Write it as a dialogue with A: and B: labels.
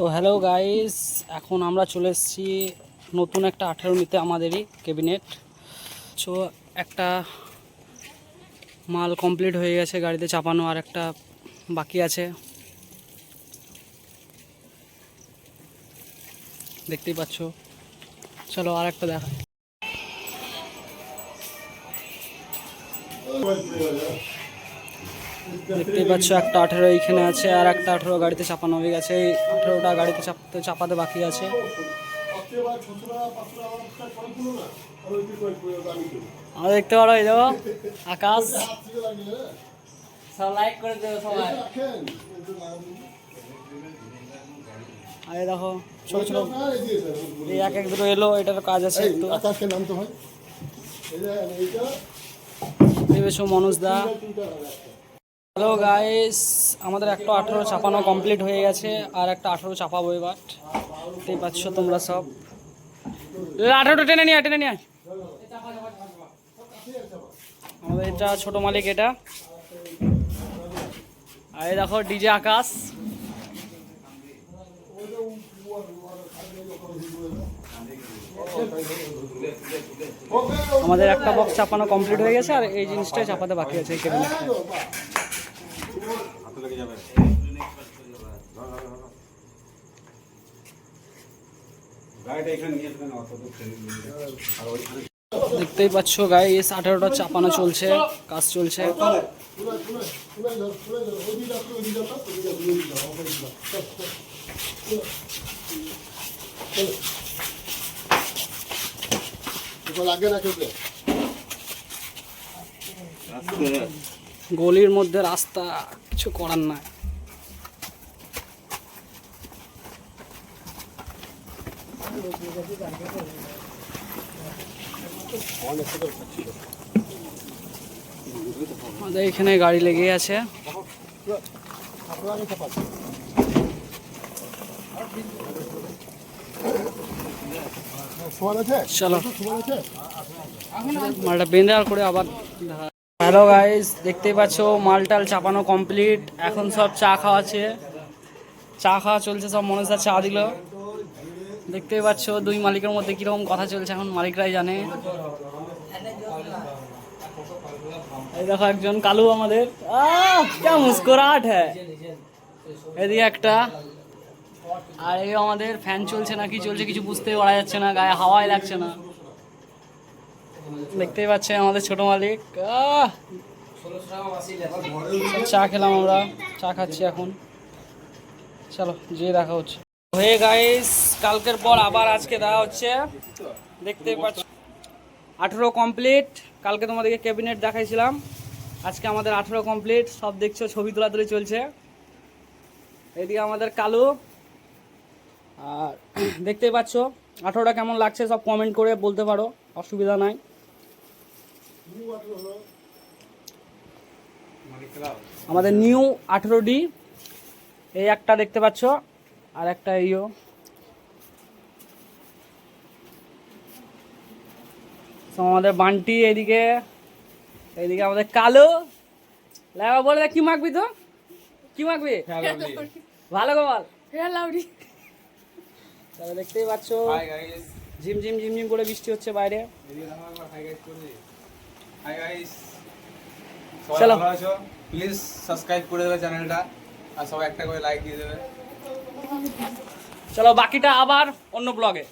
A: তো hello guys, এখন আমরা চলে এসেছি নতুন একটা 18 নিতে আমাদেরই ক্যাবিনেট। সো একটা মাল কমপ্লিট হয়ে গেছে, গাড়িতে চাপানো আর একটা বাকি আছে, দেখতেই পাচ্ছ। চলো আর একটা দেখা। দেখতেই পাচ্ছ একটা 18 এইখানে আছে আর একটা 18 গাড়িতে চাপানো হয়ে গেছে। এই 18টা গাড়িতে চাপাতে বাকি আছে। আমরা দেখতে পারো, এই দেখো আকাশ, সব লাইক করে দেবো সবাই। আরে দেখো ছোট ছোট এই এক এক দুটো এলো, এটার কাজ আছে একটু। ভেবেছো মনোজ দা। হ্যালো গাইস, আমাদের একটা 18 চাপানো কমপ্লিট হয়ে গেছে আর একটা 18 চাপাবো এবার। দেখতেই পাচ্ছ তোমরা সব। 18টা টেনে নিয়ে আমাদের এটা ছোট মালিক এটা। আর এই দেখো ডিজে আকাশ। আমাদের একটা বক্স চাপানো কমপ্লিট হয়ে গেছে আর এই জিনিসটাই চাপাতে বাকি আছে। এই ক্যাবিনেটটা দেখতেই পাচ্ছ গাইস, 18টা চাপানো চলছে, কাজ চলছে। গলির মধ্যে রাস্তা, কিছু করার নাই। আমাদের এখানে গাড়ি লেগে আছে। চলো মালটা বেঁধে আর করে আবার। হ্যালো গাইস, দেখতেই পাচ্ছ মালটাল চাপানো কমপ্লিট। এখন সব চা খাওয়াচ্ছে, চা খাওয়া চলছে সব। মনে হচ্ছে চা দিল। দেখতেই পাচ্ছ দুই মালিকের মধ্যে কিরকম কথা চলছে, এখন মালিকরাই জানে। এই দেখো একজন কালু আমাদের, क्या मुस्कुराहट है। এদিকে একটা, আর এই আমাদের ফ্যান চলছে না কি চলছে কিছু বুঝতেই পারা যাচ্ছে না, গায়ে হাওয়াই লাগছে না। দেখতেই পাচ্ছে আমাদের ছোট মালিক। চা খেলাম আমরা, চা খাচ্ছি এখন। চলো যে দেখা হচ্ছে। হয়ে গাইস, কালকের পর আবার আজকে দেখা হচ্ছে। দেখতেই পাচ্ছ 18 কমপ্লিট। কালকে তোমাদেরকে ক্যাবিনেট দেখাইছিলাম, আজকে আমাদের 18 কমপ্লিট। সব দেখছো ছবি তোলাতুলি চলছে। এদিকে আমাদের কালু। আর দেখতেই পাচ্ছ 18টা কেমন লাগছে সব কমেন্ট করে বলতে পারো, অসুবিধা নাই। আমাদের নিউ 18D এই একটা দেখতে পাচ্ছ, আর একটা এইও। আমাদের বান্টি এইদিকে, এইদিকে আমাদের কালো। লাগা বলে কি মাখবি তো, কি মাখবি? ভালো গোপাল। তাহলে দেখতেই পাচ্ছ ঝিমঝিম ঝিমঝিম করে বৃষ্টি হচ্ছে বাইরে। চলো
B: প্লিজ সাবস্ক্রাইব করে দেবে চ্যানেলটা, আর সবাই একটা করে লাইক দিয়ে দেবে।
A: চলো বাকিটা আবার অন্য ব্লগে।